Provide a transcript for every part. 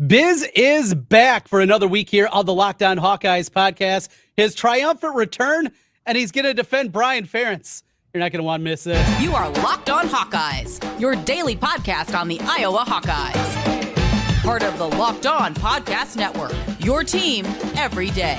Biz is back for another week here on the Lockdown Hawkeyes podcast. His triumphant return, and he's going to defend Brian Ferentz. You're not going to want to miss this. You are Locked On Hawkeyes, your daily podcast on the Iowa Hawkeyes. Part of the Locked On Podcast Network, your team every day.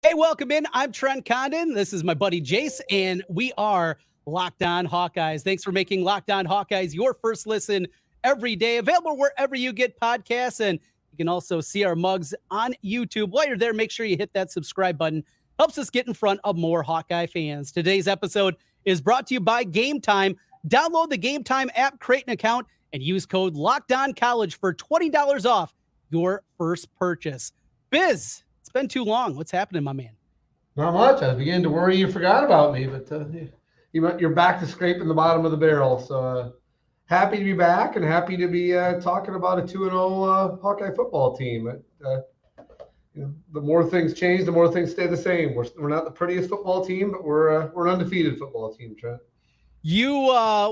Hey, welcome in. I'm Trent Condon. This is my buddy Jase, and we are Locked On Hawkeyes. Thanks for making Locked On Hawkeyes your first listen every day. Available wherever you get podcasts, and you can also see our mugs on YouTube. While you're there, make sure you hit that subscribe button. Helps us get in front of more Hawkeye fans. Today's episode is brought to you by Gametime. Download the Gametime app, create an account, and use code LOCKEDONCollege for $20 off your first purchase. Biz, it's been too long. What's happening, my man? Not much. I was beginning to worry you forgot about me, but you're back to scraping the bottom of the barrel. So happy to be back and happy to be talking about a 2-0 Hawkeye football team. The more things change, the more things stay the same. We're not the prettiest football team, but we're an undefeated football team, Trent. You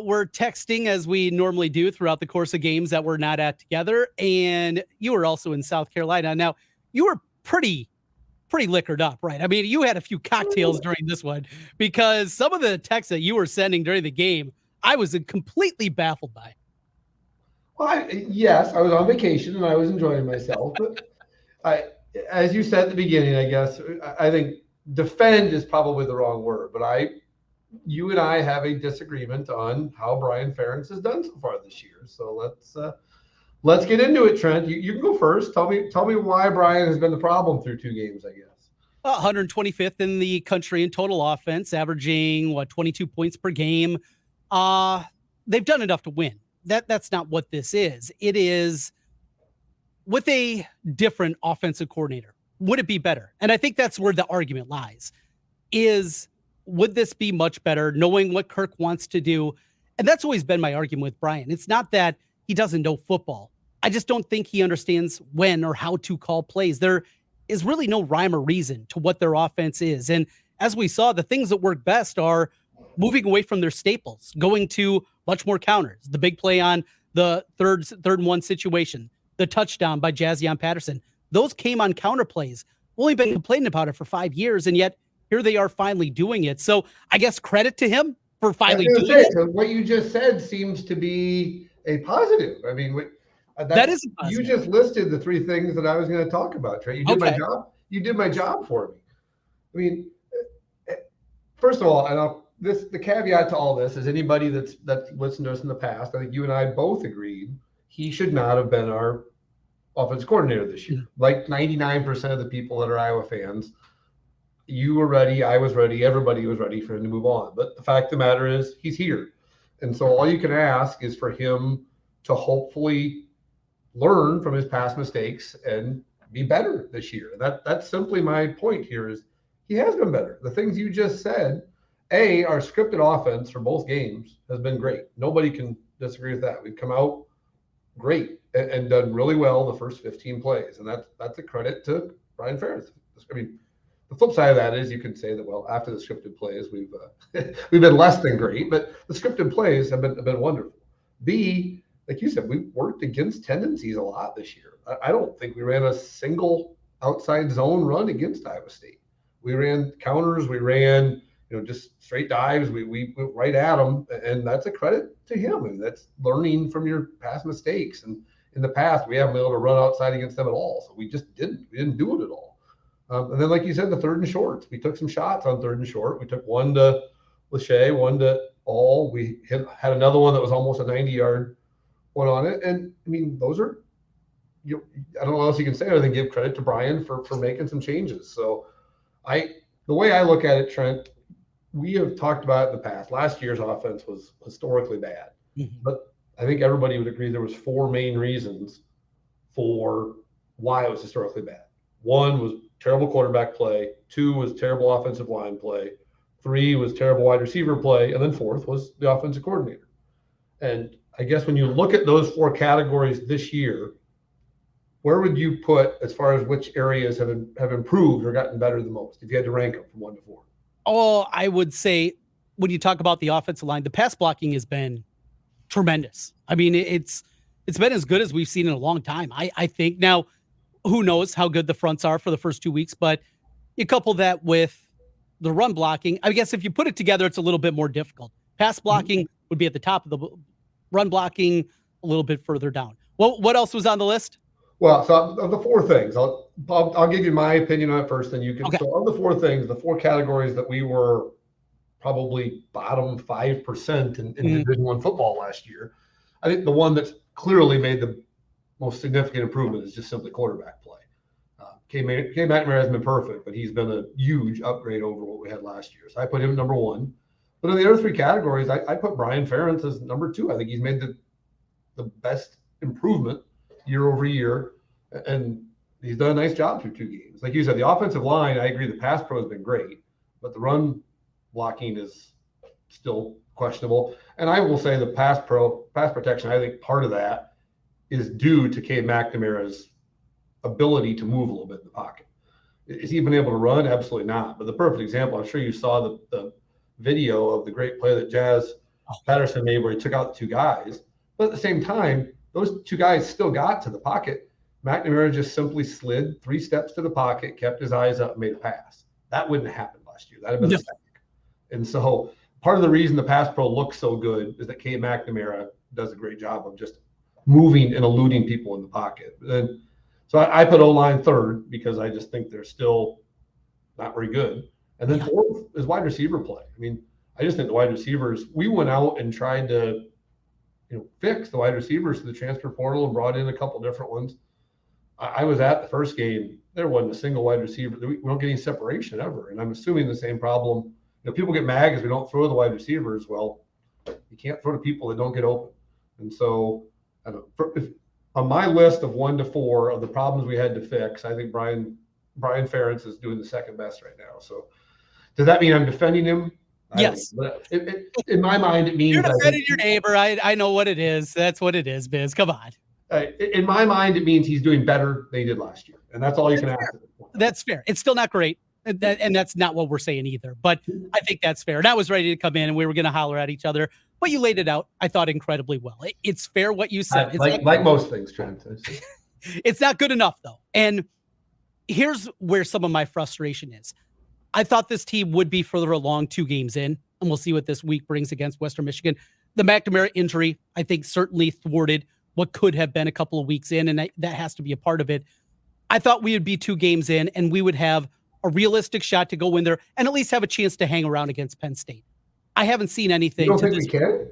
were texting as we normally do throughout the course of games that we're not at together, and you were also in South Carolina. Now, you were pretty liquored up, right? I mean, you had a few cocktails during this one because some of the texts that you were sending during the game, I was completely baffled by. Well, yes, I was on vacation and I was enjoying myself. But as you said at the beginning, I guess, I think defend is probably the wrong word, but you and I have a disagreement on how Brian Ferentz has done so far this year. So let's get into it, Trent. You can go first. Tell me why Brian has been the problem through 2 games, I guess. 125th in the country in total offense, averaging 22 points per game. They've done enough to win. That's not what this is. It is with a different offensive coordinator. Would it be better? And I think that's where the argument lies. Would this be much better knowing what Kirk wants to do? And that's always been my argument with Brian. It's not that he doesn't know football. I just don't think he understands when or how to call plays. There is really no rhyme or reason to what their offense is. And as we saw, the things that work best are moving away from their staples, going to much more counters. The big play on the third and 1 situation, the touchdown by Jase Patterson. Those came on counter plays. We've only been complaining about it for 5 years, and yet here they are finally doing it. So I guess credit to him for finally doing it. So what you just said seems to be a positive. I mean, that is a positive. You just listed the 3 things that I was going to talk about, Trey. You did my job. You did my job for me. I mean, first of all, the caveat to all this is anybody that's listened to us in the past, I think you and I both agreed he should not have been our offense coordinator this year. Like 99% of the people that are Iowa fans, you were ready, I was ready, everybody was ready for him to move on. But the fact of the matter is he's here. And so all you can ask is for him to hopefully learn from his past mistakes and be better this year. That's simply my point here is he has been better. The things you just said, our scripted offense for both games has been great. Nobody can disagree with that. We've come out great and done really well the first 15 plays. And that's a credit to Brian Ferentz. I mean, the flip side of that is you can say that, well, after the scripted plays, we've been less than great, but the scripted plays have been wonderful. Like you said, we worked against tendencies a lot this year. I don't think we ran a single outside zone run against Iowa State. We ran counters, we ran just straight dives. We went right at them, and that's a credit to him. And that's learning from your past mistakes. And in the past, we haven't been able to run outside against them at all, so we just didn't. We didn't do it at all. And then, like you said, the 3rd and shorts. We took some shots on 3rd and short. We took one to Lachey, one to All. We had another one that was almost a 90-yard one on it. And, I mean, those are I don't know what else you can say other than give credit to Brian for making some changes. So the way I look at it, Trent, we have talked about it in the past. Last year's offense was historically bad. Mm-hmm. But I think everybody would agree there was 4 main reasons for why it was historically bad. 1 was terrible quarterback play. 2 was terrible offensive line play. 3 was terrible wide receiver play. And then 4th was the offensive coordinator. And I guess when you look at those 4 categories this year, where would you put as far as which areas have improved or gotten better the most if you had to rank them from 1 to 4? Oh, I would say when you talk about the offensive line, the pass blocking has been tremendous. I mean, it's been as good as we've seen in a long time. I think. Now, who knows how good the fronts are for the first 2 weeks, but you couple that with the run blocking. I guess if you put it together, it's a little bit more difficult. Pass blocking would be at the top of the run blocking, a little bit further down. Well, what else was on the list? Well, so of the 4 things, I'll give you my opinion on it first, and you can. Okay. So of the 4 things, the 4 categories that we were probably bottom 5% in Division I football last year, I think the one that's clearly made the most significant improvement is just simply quarterback play. K McNamara hasn't been perfect, but he's been a huge upgrade over what we had last year. So I put him number 1. But in the other 3 categories, I put Brian Ferentz as number 2. I think he's made the best improvement year over year, and he's done a nice job through 2 games. Like you said, the offensive line, I agree, the pass pro has been great, but the run blocking is still questionable. And I will say the pass protection, I think part of that is due to K McNamara's ability to move a little bit in the pocket. Is he been able to run? Absolutely not. But the perfect example, I'm sure you saw the video of the great play that Jase Patterson made where he took out the 2 guys. But at the same time, those 2 guys still got to the pocket. McNamara just simply slid 3 steps to the pocket, kept his eyes up, and made a pass. That wouldn't have happened last year. That'd have been a mistake. And so part of the reason the pass pro looks so good is that K McNamara does a great job of just moving and eluding people in the pocket. And so I put O-line 3rd because I just think they're still not very good. And then 4th is wide receiver play. I mean, I just think the wide receivers, we went out and tried to fix the wide receivers through the transfer portal and brought in a couple different ones. I was at the first game. There wasn't a single wide receiver. We don't get any separation ever. And I'm assuming the same problem. People get mad because we don't throw the wide receivers. Well, you can't throw to people that don't get open. And so I don't know, on my list of 1 to 4 of the problems we had to fix, I think Brian Ferentz is doing the second best right now. So does that mean I'm defending him? Yes. In my mind, it means you're defending your neighbor. I know what it is. That's what it is, Biz. Come on. In my mind, it means he's doing better than he did last year. And that's all you can ask. That's fair. It's still not great. And that's not what we're saying either. But I think that's fair. And I was ready to come in and we were going to holler at each other. But you laid it out, I thought, incredibly well. It's fair what you said. It's like most things, Trent. It's not good enough, though. And here's where some of my frustration is. I thought this team would be further along 2 games in, and we'll see what this week brings against Western Michigan. The McNamara injury, I think, certainly thwarted what could have been a couple of weeks in, and that has to be a part of it. I thought we would be 2 games in, and we would have a realistic shot to go in there and at least have a chance to hang around against Penn State. I haven't seen anything. You don't think we can?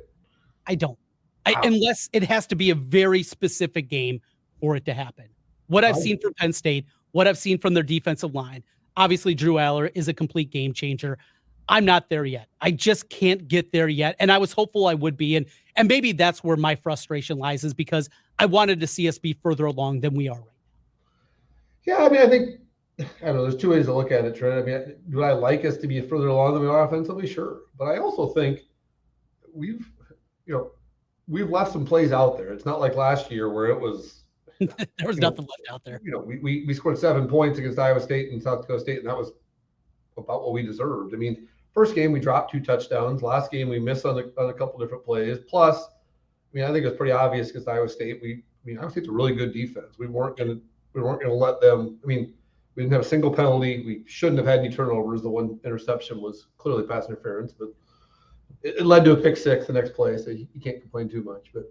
I don't. Unless it has to be a very specific game for it to happen. What I've seen from Penn State, what I've seen from their defensive line, obviously Drew Aller is a complete game changer. I'm not there yet. I just can't get there yet. And I was hopeful I would be. And maybe that's where my frustration lies, is because I wanted to see us be further along than we are right now. Yeah, I mean, I don't know, there's 2 ways to look at it, Trent. I mean, do I like us to be further along than we are offensively? Sure. But I also think we've left some plays out there. It's not like last year where it was there was nothing left out there. We scored 7 points against Iowa State and South Dakota State, and that was about what we deserved. I mean, first game we dropped 2 touchdowns. Last game we missed on a couple different plays. Plus, I mean, I think it's pretty obvious against Iowa State. Iowa State's a really good defense. We weren't gonna let them. I mean, we didn't have a single penalty. We shouldn't have had any turnovers. The one interception was clearly pass interference, but it led to a pick 6 the next play, so you can't complain too much. But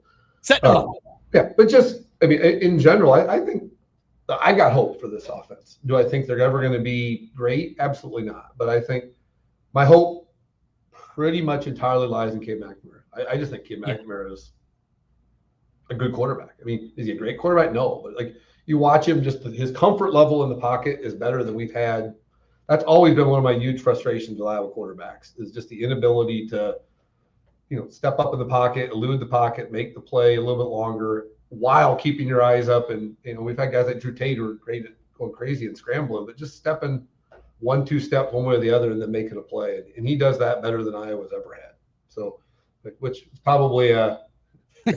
yeah, but just, I mean, in general, I think I got hope for this offense. Do I think they're ever going to be great? Absolutely not. But I think my hope pretty much entirely lies in K McNamara. I just think K McNamara is a good quarterback. I mean, is he a great quarterback? No, but like you watch him, just his comfort level in the pocket is better than we've had. That's always been one of my huge frustrations with Iowa quarterbacks, is just the inability to, step up in the pocket, elude the pocket, make the play a little bit longer while keeping your eyes up. And, we've had guys like Drew Tate who are great at going crazy and scrambling, but just stepping 1-2 steps one way or the other and then making a play. And he does that better than Iowa's ever had. So, which is probably a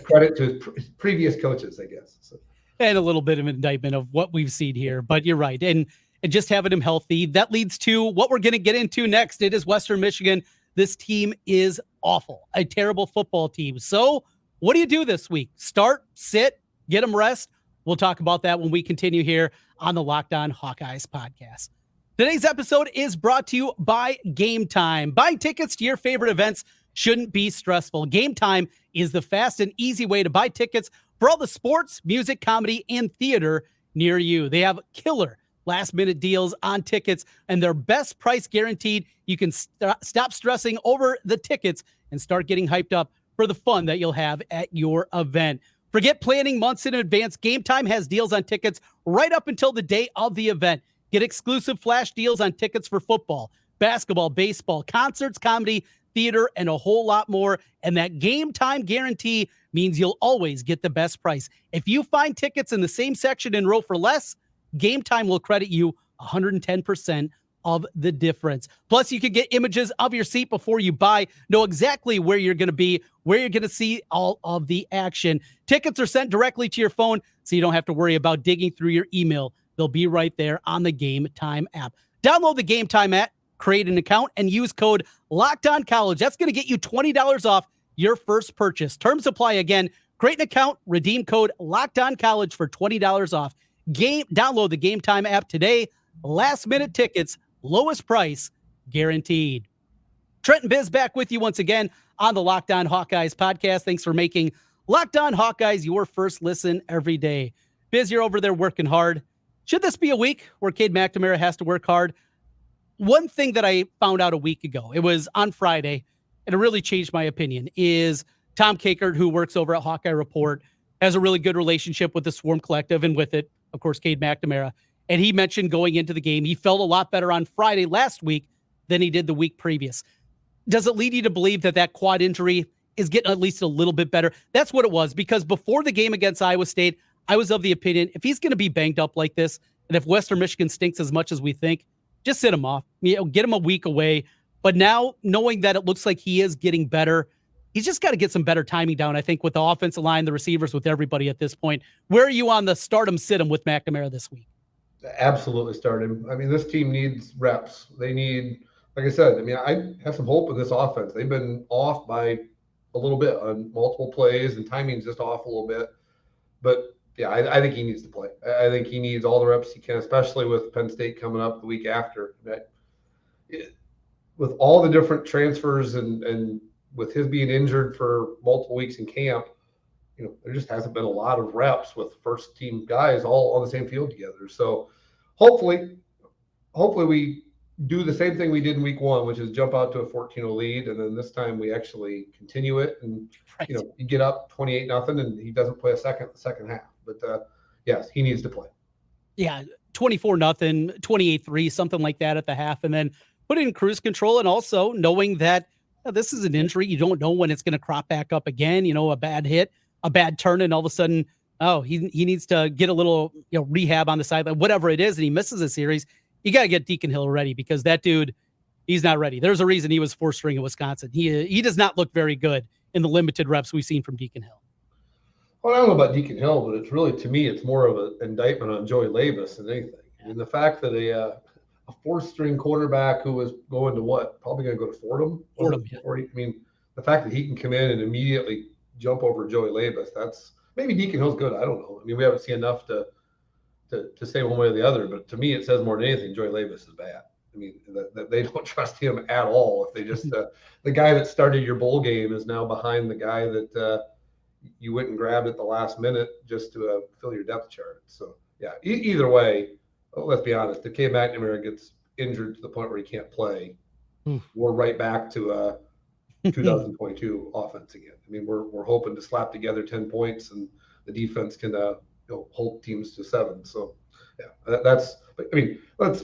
credit to his previous coaches, I guess. So. And a little bit of an indictment of what we've seen here, but you're right. And just having him healthy, that leads to what we're going to get into next. It is Western Michigan. This team is awful, a terrible football team. So what do you do this week? Start, sit, get them rest. We'll talk about that when we continue here on the Locked On Hawkeyes podcast. Today's episode is brought to you by Gametime. Buying tickets to your favorite events shouldn't be stressful. Gametime is the fast and easy way to buy tickets for all the sports, music, comedy, and theater near you. They have killer last-minute deals on tickets, and their best price guaranteed. You can stop stressing over the tickets and start getting hyped up for the fun that you'll have at your event. Forget planning months in advance. Gametime has deals on tickets right up until the day of the event. Get exclusive flash deals on tickets for football, basketball, baseball, concerts, comedy, theater, and a whole lot more. And that Gametime guarantee means you'll always get the best price. If you find tickets in the same section and row for less, Gametime will credit you 110% of the difference. Plus, you can get images of your seat before you buy, know exactly where you're going to be, where you're going to see all of the action. Tickets are sent directly to your phone, so you don't have to worry about digging through your email. They'll be right there on the Gametime app. Download the Gametime app, create an account, and use code LOCKEDONCollege. That's going to get you $20 off your first purchase. Terms apply again. Create an account, redeem code LOCKEDONCollege for $20 off. Download the Gametime app today. Last minute tickets, lowest price guaranteed. Trent and Biz back with you once again on the Locked On Hawkeyes podcast. Thanks for making Locked On Hawkeyes your first listen every day. Biz, you're over there working hard. Should this be a week where Cade McNamara has to work hard? One thing that I found out a week ago, it was on Friday, and it really changed my opinion, is Tom Kakert, who works over at Hawkeye Report, has a really good relationship with the Swarm Collective, and with it, of course, Cade McNamara. And he mentioned going into the game, he felt a lot better on Friday last week than he did the week previous. Does it lead you to believe that that quad injury is getting at least a little bit better? That's what it was, because before the game against Iowa State, I was of the opinion, if he's going to be banged up like this, and if Western Michigan stinks as much as we think, just sit him off, get him a week away. But now, knowing that it looks like he is getting better, he's just got to get some better timing down, I think, with the offensive line, the receivers, with everybody at this point. Where are you on the start him, sit him with McNamara this week? Absolutely start him. I mean, this team needs reps. They need, like I said, I mean, I have some hope in this offense. They've been off by a little bit on multiple plays, and timing's just off a little bit. But yeah, I think he needs to play. I think he needs all the reps he can, especially with Penn State coming up the week after. With all the different transfers and with his being injured for multiple weeks in camp, there just hasn't been a lot of reps with first team guys all on the same field together. So hopefully we do the same thing we did in week one, which is jump out to a 14-0 lead. And then this time we actually continue it. And, you get up 28-0 and he doesn't play the second half. But yes, he needs to play. Yeah. 24-0, 28-3, something like that at the half. And then put it in cruise control. And also knowing that this is an injury. You don't know when it's going to crop back up again, a bad hit, a bad turn. And all of a sudden, he needs to get a little, rehab on the sideline, whatever it is. And he misses a series. You got to get Deacon Hill ready, because that dude, he's not ready. There's a reason he was fourth string at Wisconsin. He does not look very good in the limited reps we've seen from Deacon Hill. Well, I don't know about Deacon Hill, but it's really, to me, it's more of an indictment on Joey Labus than anything. Yeah. And the fact that a fourth string quarterback who was going to probably going to go to Fordham. Yeah. I mean, the fact that he can come in and immediately jump over Joey Labus, that's maybe Deacon Hill's good. I don't know. I mean, we haven't seen enough to say one way or the other, but to me, it says more than anything, Joey Labus is bad. I mean, that they don't trust him at all. If they just, the guy that started your bowl game is now behind the guy that you went and grabbed at the last minute just to fill your depth chart. So yeah, either way, let's be honest, if Cade McNamara gets injured to the point where he can't play, we're right back to 2022 offense again. I mean, we're hoping to slap together 10 points and the defense can hold teams to 7. So yeah, let's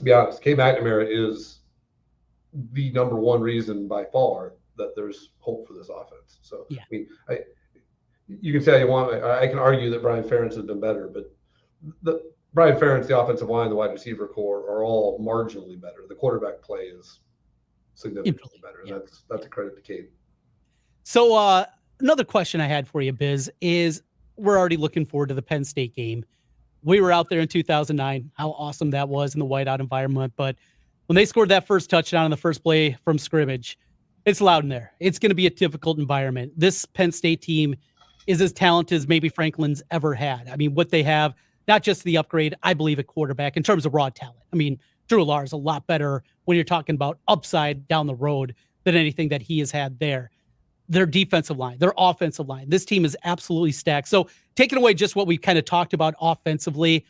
be honest. Cade McNamara is the number one reason by far that there's hope for this offense. So yeah. I mean, you can say you want. I can argue that Brian Ferentz has been better, but Brian Ferentz, the offensive line, the wide receiver core are all marginally better. The quarterback play is significantly better. Yeah. That's a credit to Cade. So another question I had for you, Biz, is we're already looking forward to the Penn State game. We were out there in 2009, how awesome that was in the whiteout environment. But when they scored that first touchdown on the first play from scrimmage, it's loud in there. It's going to be a difficult environment. This Penn State team is as talented as maybe Franklin's ever had. I mean, what they have, not just the upgrade, I believe, at quarterback in terms of raw talent. I mean, Drew Allar is a lot better when you're talking about upside down the road than anything that he has had there. Their defensive line, their offensive line. This team is absolutely stacked. So taking away just what we kind of talked about offensively,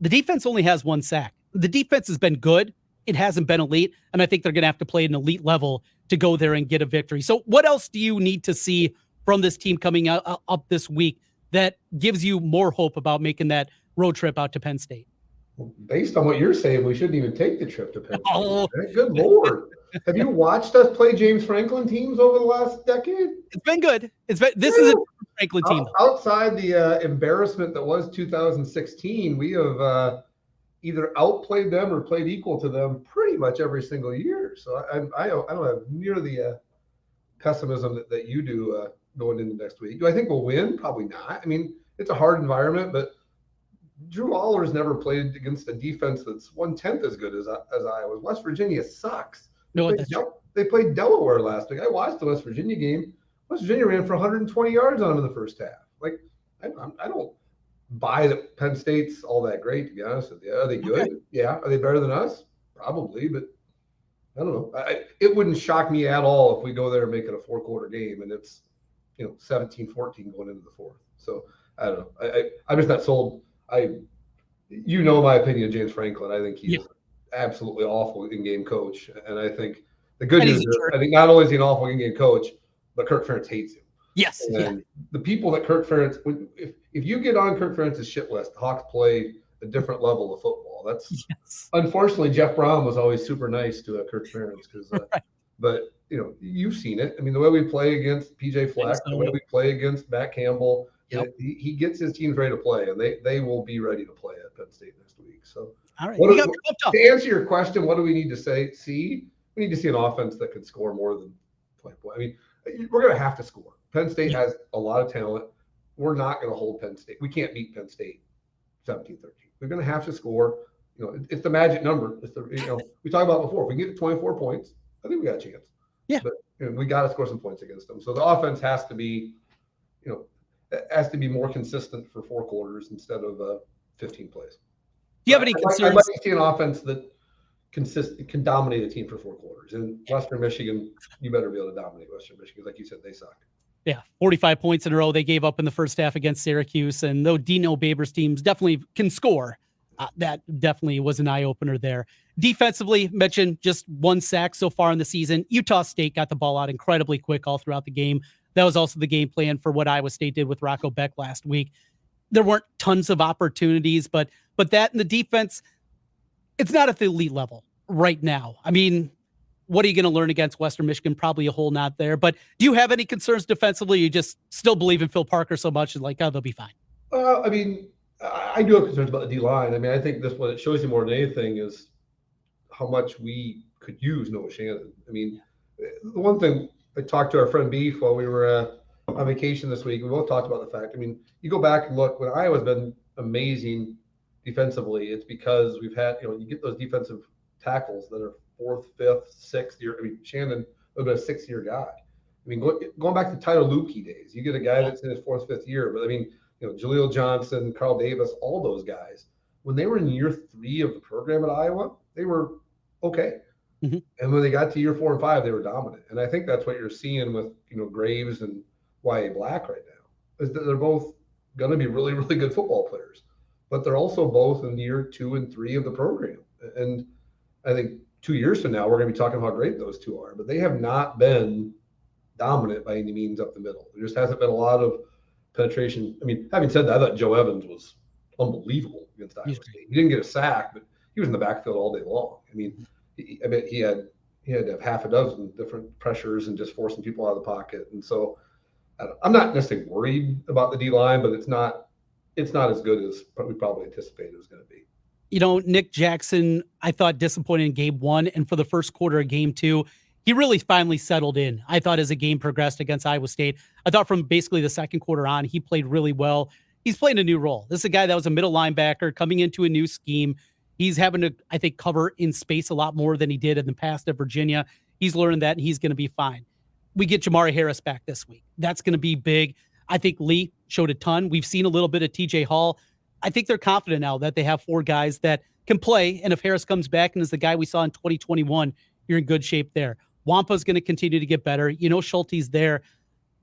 the defense only has 1 sack. The defense has been good. It hasn't been elite. And I think they're going to have to play at an elite level to go there and get a victory. So what else do you need to see from this team coming up this week that gives you more hope about making that road trip out to Penn State? Well, based on what you're saying, we shouldn't even take the trip to Penn State. Oh. Good Lord. Have you watched us play James Franklin teams over the last decade? It's been good. This is a Franklin team. Outside the embarrassment that was 2016, we have either outplayed them or played equal to them pretty much every single year. So I don't have near the pessimism that you do going into next week. Do I think we'll win? Probably not. I mean, it's a hard environment, but Drew Allar's never played against a defense that's 1/10 as good as Iowa. West Virginia sucks. No, they played Delaware last week. I watched the West Virginia game. West Virginia ran for 120 yards on them in the first half. Like, I don't buy that Penn State's all that great, to be honest with you. Are they good? Okay. Yeah. Are they better than us? Probably, but I don't know. It wouldn't shock me at all if we go there and make it a 4-quarter game and it's 17-14 going into the fourth. So I don't know. I'm just not sold. My opinion of James Franklin. I think he's absolutely awful in-game coach. And I think the good news is, I think not only is he an awful in-game coach, but Kirk Ferentz hates him. Yes. And the people that Kirk Ferentz, if you get on Kirk Ferentz's shit list, the Hawks play a different level of football. That's unfortunately, Jeff Brom was always super nice to Kirk Ferentz because, but you've seen it. I mean, the way we play against PJ Fleck, the way we play against Matt Campbell, he gets his teams ready to play, and they will be ready to play at Penn State next week. So, all right. To answer your question, what do we need to see? We need to see an offense that can score more than 20 points. I mean, we're going to have to score. Penn State has a lot of talent. We're not going to hold Penn State. We can't beat Penn State 17-13. We're going to have to score. It's the magic number. It's we talked about before. If we can get to 24 points, I think we got a chance. Yeah. But we got to score some points against them. So the offense has to be, more consistent for 4 quarters instead of 15 plays. Do you have any concerns? I'd like to see an offense that can dominate a team for 4 quarters. And Western Michigan, you better be able to dominate Western Michigan. Like you said, they suck. Yeah, 45 points in a row they gave up in the first half against Syracuse. And though Dino Babers teams definitely can score, that definitely was an eye-opener there. Defensively, mentioned just 1 sack so far in the season. Utah State got the ball out incredibly quick all throughout the game. That was also the game plan for what Iowa State did with Rocco Beck last week. There weren't tons of opportunities, but that in the defense, it's not at the elite level right now. I mean, what are you going to learn against Western Michigan? Probably a whole lot there. But do you have any concerns defensively? You just still believe in Phil Parker so much and they'll be fine? I mean, I do have concerns about the D-line. I mean, I think what it shows you more than anything is how much we could use Noah Shannon. I mean, the one thing I talked to our friend Beef while we were on vacation this week. We both talked about the fact. I mean, you go back and look, when Iowa's been amazing defensively, it's because we've had, you get those defensive tackles that are 4th, 5th, 6th year. I mean, Shannon would have been a 6-year guy. I mean, going back to Tyler Lukey days, you get a guy that's in his 4th, 5th year. But I mean, Jaleel Johnson, Carl Davis, all those guys, when they were in year 3 of the program at Iowa, they were okay. Mm-hmm. And when they got to year 4 and 5, they were dominant. And I think that's what you're seeing with, Graves and Y.A. Black right now, is that they're both going to be really, really good football players. But they're also both in year 2 and 3 of the program. And I think 2 years from now, we're going to be talking about how great those two are. But they have not been dominant by any means up the middle. There just hasn't been a lot of penetration. I mean, having said that, I thought Joe Evans was unbelievable against Iowa State. He didn't get a sack, but he was in the backfield all day long. I mean, I bet he had to have half a dozen different pressures and just forcing people out of the pocket. And so I'm not necessarily worried about the D-line, but it's not as good as we probably anticipated it was going to be. Nick Jackson, I thought disappointed in game 1, and for the first quarter of game 2, he really finally settled in. I thought as the game progressed against Iowa State, I thought from basically the second quarter on, he played really well. he's playing a new role. This is a guy that was a middle linebacker coming into a new scheme. He's having to, I think, cover in space a lot more than he did in the past at Virginia. He's learned that, and he's going to be fine. We get Jamari Harris back this week. That's going to be big. I think Lee showed a ton. We've seen a little bit of TJ Hall. I think they're confident now that they have 4 guys that can play, and if Harris comes back and is the guy we saw in 2021, you're in good shape there. Wampa's going to continue to get better. Schulte's there.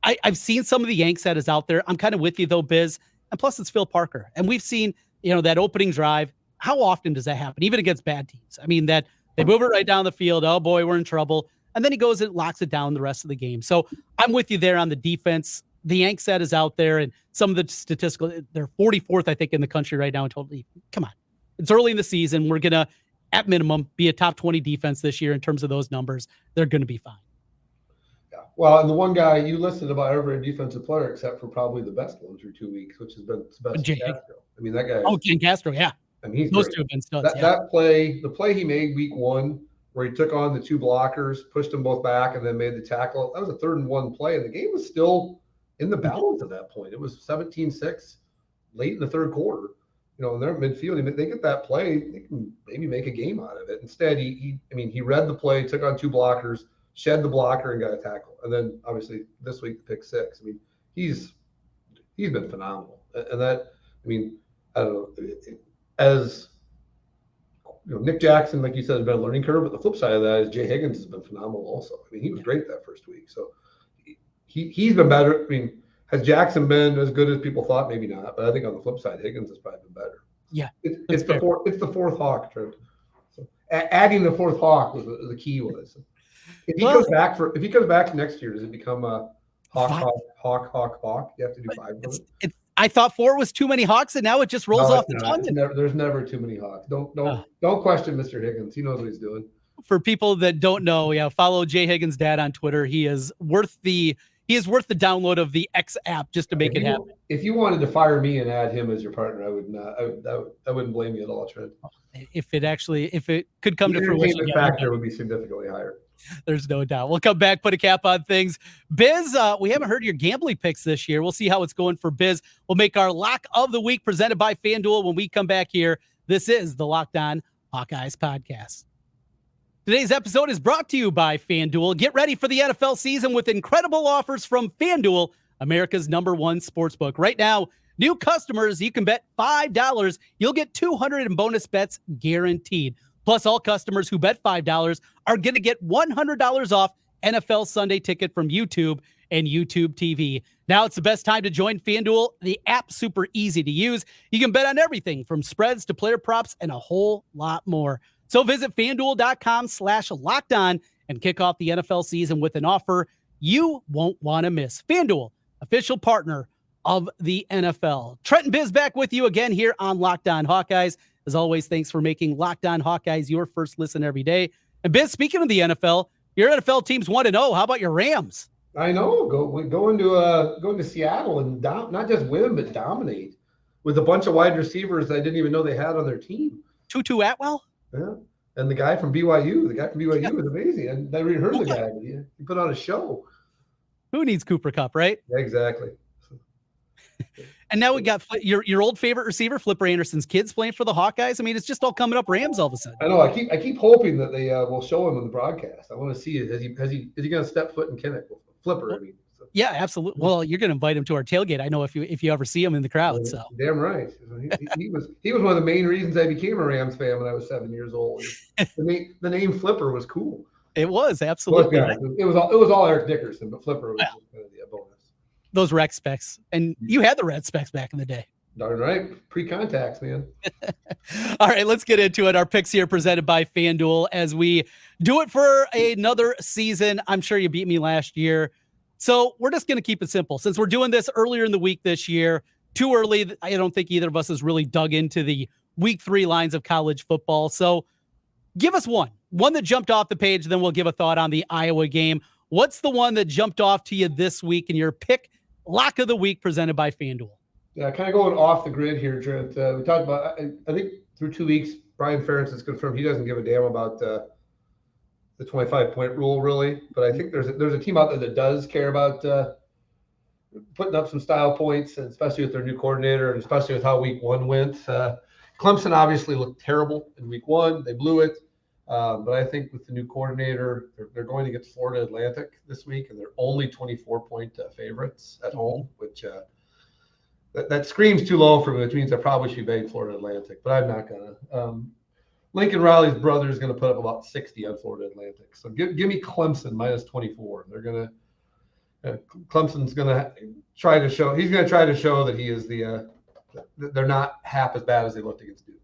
I've seen some of the Yanks that is out there. I'm kind of with you, though, Biz. And plus, it's Phil Parker. And we've seen, that opening drive. How often does that happen, even against bad teams? I mean, that they move it right down the field. Oh, boy, we're in trouble. And then he goes and locks it down the rest of the game. So I'm with you there on the defense. The Yank set is out there, and some of the statistical, they're 44th, I think, in the country right now. Totally, come on. It's early in the season. We're going to, at minimum, be a top 20 defense this year in terms of those numbers. They're going to be fine. Yeah. Well, and the one guy you listed about every defensive player, except for probably the best one through 2 weeks, which has been Sebastian Castro. I mean, that guy. Oh, Ken Castro, yeah. I mean, those two have been studs. That play, the play he made week 1, where he took on the 2 blockers, pushed them both back, and then made the tackle. That was a 3rd and 1 play, and the game was still in the balance at that point. It was 17-6 late in the 3rd quarter. And they're at midfield. They get that play, they can maybe make a game out of it. Instead, he read the play, took on 2 blockers, shed the blocker, and got a tackle. And then obviously this week, pick 6. I mean, he's been phenomenal. And that, I don't know, as Nick Jackson, like you said, has been a learning curve. But the flip side of that is Jay Higgins has been phenomenal also. I mean, he was great that first week. So he's been better. I mean, has Jackson been as good as people thought? Maybe not. But I think on the flip side, Higgins has probably been better. Yeah, it's the 4th Hawk, Trent. So adding the 4th Hawk was the key. Was if he comes back next year, does it become a Hawk? You have to do 5. I thought 4 was too many Hawks, and now it just rolls off the tongue. There's never too many Hawks. Don't question Mr. Higgins. He knows what he's doing. For people that don't know, follow Jay Higgins' dad on Twitter. He is worth the download of the X app just to make it happen. If you wanted to fire me and add him as your partner, I would not. I wouldn't blame you at all, Trent. If it could come to fruition, the factor would be significantly higher. There's no doubt. We'll come back, put a cap on things. Biz, we haven't heard your gambling picks this year. We'll see how it's going for Biz. We'll make our lock of the week presented by FanDuel when we come back here. This is the Locked On Hawkeyes podcast. Today's episode is brought to you by FanDuel. Get ready for the NFL season with incredible offers from FanDuel, America's #1 sportsbook. Right now, new customers, you can bet $5. You'll get $200 in bonus bets guaranteed. Plus, all customers who bet $5 are going to get $100 off NFL Sunday Ticket from YouTube and YouTube TV. Now it's the best time to join FanDuel. The app's super easy to use. You can bet on everything from spreads to player props and a whole lot more. So visit FanDuel.com/LockedOn and kick off the NFL season with an offer you won't want to miss. FanDuel, official partner of the NFL. Trent and Biz back with you again here on Locked On Hawkeyes. As always, thanks for making Locked On Hawkeyes your first listen every day. And Biz, speaking of the NFL, your NFL team's 1-0. How about your Rams? I know. Go into Seattle and not just win, but dominate with a bunch of wide receivers I didn't even know they had on their team. Tutu Atwell? Yeah. And the guy from BYU. Was amazing. And I never heard the guy. He put on a show. Who needs Cooper Kupp, right? Yeah, exactly. And now we got your old favorite receiver, Flipper Anderson's kids playing for the Hawkeyes. I mean, it's just all coming up Rams all of a sudden. I know. I keep hoping that they will show him in the broadcast. I want to see it. Is he going to step foot in Kinnick? Flipper, I mean. So. Yeah, absolutely. Well, you're going to invite him to our tailgate. I know if you ever see him in the crowd. So damn right. He was one of the main reasons I became a Rams fan when I was 7 years old. The name Flipper was cool. It was absolutely. It was all Eric Dickerson, but Flipper was just kind of the bonus. Those rec specs, and you had the red specs back in the day. Darn right. Pre-contacts, man. All right, let's get into it. Our picks here presented by FanDuel as we do it for another season. I'm sure you beat me last year. So we're just going to keep it simple. Since we're doing this earlier in the week this year, too early, I don't think either of us has really dug into the week 3 lines of college football. So give us one that jumped off the page, then we'll give a thought on the Iowa game. What's the one that jumped off to you this week in your pick lock of the week presented by FanDuel? Yeah, kind of going off the grid here, Trent. We talked about, I think through 2 weeks, Brian Ferentz has confirmed he doesn't give a damn about the 25-point rule, really. But I think there's a team out there that does care about putting up some style points, and especially with their new coordinator, and especially with how week 1 went. Clemson obviously looked terrible in week 1. They blew it. But I think with the new coordinator, they're going against Florida Atlantic this week, and they're only 24-point favorites at home, which that screams too low for me, which means I probably should be betting Florida Atlantic, but I'm not going to. Lincoln Riley's brother is going to put up about 60 on Florida Atlantic. So give me Clemson minus 24. They're going to Clemson's going to try to show. He's going to try to show that he is they're not half as bad as they looked against Duke.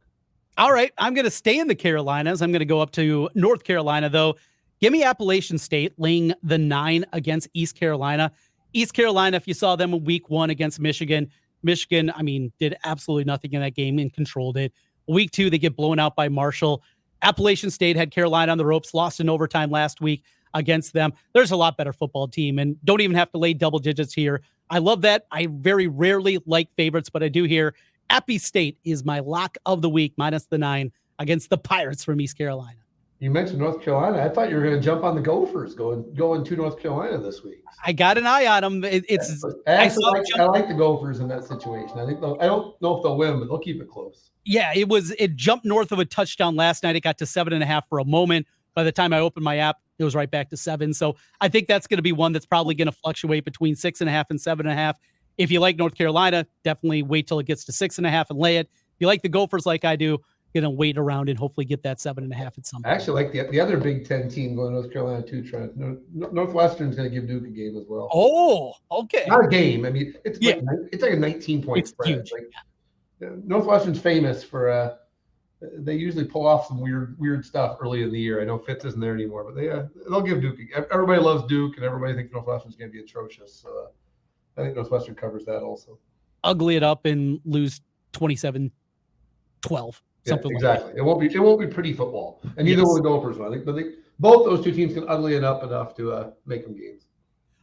All right, I'm going to stay in the Carolinas. I'm going to go up to North Carolina, though. Give me Appalachian State laying the 9 against East Carolina. East Carolina, if you saw them in week 1 against Michigan, I mean, did absolutely nothing in that game and controlled it. Week 2, they get blown out by Marshall. Appalachian State had Carolina on the ropes, lost in overtime last week against them. There's a lot better football team, and don't even have to lay double digits here. I love that. I very rarely like favorites, but I do here. Appy State is my lock of the week, minus the 9 against the Pirates from East Carolina. You mentioned North Carolina. I thought you were going to jump on the Gophers going to North Carolina this week. I got an eye on them. I like the Gophers in that situation. I don't know if they'll win, but they'll keep it close. Yeah, it jumped north of a touchdown last night. It got to 7.5 for a moment. By the time I opened my app, it was right back to 7. So I think that's going to be one that's probably going to fluctuate between 6.5 and 7.5. If you like North Carolina, definitely wait till it gets to 6.5 and lay it. If you like the Gophers like I do, going to wait around and hopefully get that 7.5 at some point. I actually like the other Big Ten team going to North Carolina too, Trent. Northwestern's going to give Duke a game as well. Oh, okay. Not a game. I mean, it's like a 19-point spread. Northwestern's famous for they usually pull off some weird stuff early in the year. I know Fitz isn't there anymore, but they'll give Duke. Everybody loves Duke, and everybody thinks Northwestern's going to be atrocious. So I think Northwestern covers that also. Ugly it up and lose 27-12. Something exactly. Like that. It won't be pretty football, and neither will the Gophers. I think, both those two teams can ugly it up enough to make them games.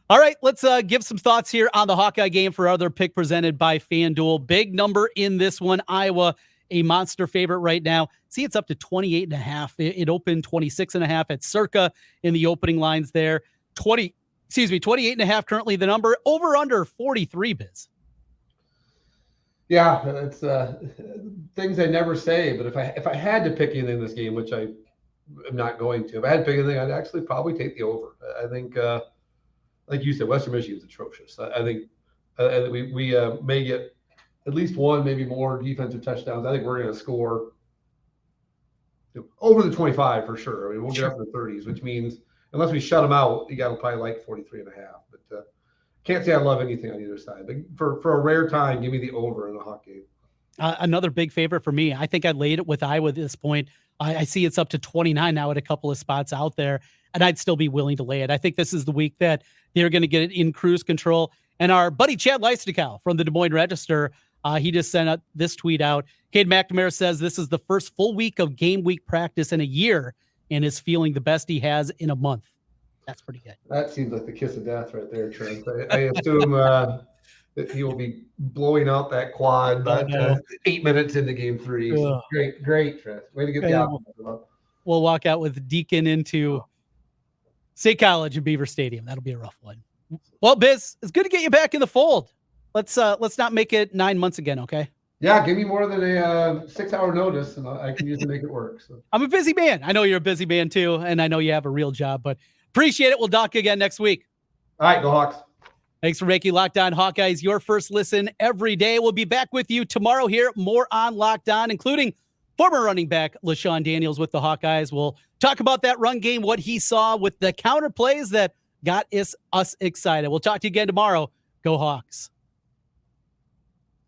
All right, let's give some thoughts here on the Hawkeye game for other pick presented by FanDuel. Big number in this one. Iowa, a monster favorite right now. See, it's up to 28.5. It opened 26.5 at Circa in the opening lines there. 28.5 currently the number. Over under 43, Biz. Yeah, it's things I never say. But if I had to pick anything in this game, which I am not going to, if I had to pick anything, I'd actually probably take the over. I think, like you said, Western Michigan is atrocious. I think we may get at least one, maybe more defensive touchdowns. I think we're going to score over the 25 for sure. I mean, we'll get up in the 30s, which means unless we shut them out, you got to probably like 43.5. But can't say I love anything on either side. But for a rare time, give me the over in the Hawk game. Another big favorite for me. I think I laid it with Iowa at this point. I see it's up to 29 now at a couple of spots out there, and I'd still be willing to lay it. I think this is the week that they're going to get it in cruise control. And our buddy Chad Leistikow from the Des Moines Register, he just sent this tweet out. Cade McNamara says this is the first full week of game week practice in a year and is feeling the best he has in a month. That's pretty good. That seems like the kiss of death right there, Trent. I assume that he will be blowing out that quad about 8 minutes into game 3. So great, Trent. Way to get the optimism. We'll walk out with Deacon into State College and Beaver Stadium. That'll be a rough one. Well, Biz, it's good to get you back in the fold. Let's not make it 9 months again, okay? Yeah, give me more than a 6-hour notice, and I can usually make it work. So. I'm a busy man. I know you're a busy man too, and I know you have a real job, but appreciate it. We'll talk again next week. All right, go Hawks. Thanks for making Locked On Hawkeyes your first listen every day. We'll be back with you tomorrow here, more on Locked On, including former running back LaShawn Daniels with the Hawkeyes. We'll talk about that run game, what he saw with the counter plays that got us excited. We'll talk to you again tomorrow. Go Hawks.